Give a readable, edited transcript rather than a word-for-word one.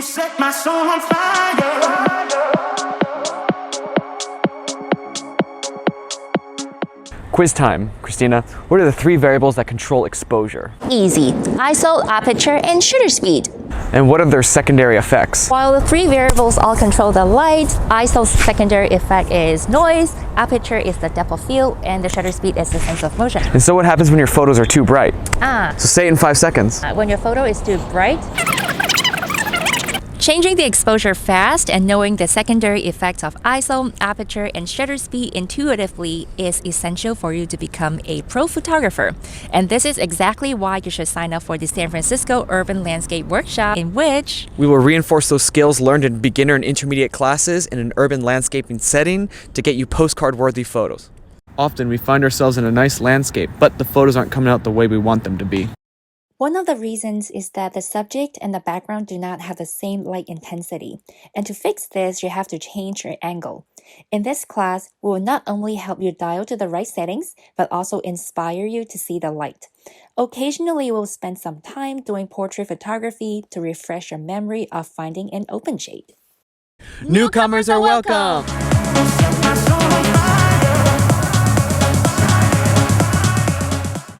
You set my soul on fire. Quiz time. Christina, what are the three variables that control exposure? Easy. ISO, aperture, and shutter speed. And what are their secondary effects? While the three variables all control the light, ISO's secondary effect is noise, aperture is the depth of field, and the shutter speed is the sense of motion. And so what happens when your photos are too bright? So say it in 5 seconds. When your photo is too bright, changing the exposure fast and knowing the secondary effects of ISO, aperture, and shutter speed intuitively is essential for you to become a pro photographer. And this is exactly why you should sign up for the San Francisco Urban Landscape Workshop, in which We will reinforce those skills learned in beginner and intermediate classes in an urban landscaping setting to get you postcard-worthy photos. Often we find ourselves in a nice landscape, but the photos aren't coming out the way we want them to be. one of the reasons is that the subject and the background do not have the same light intensity. And to fix this, you have to change your angle. In this class, we will not only help you dial to the right settings, but also inspire you to see the light. Occasionally, we'll spend some time doing portrait photography to refresh your memory of finding an open shade. Newcomers are welcome!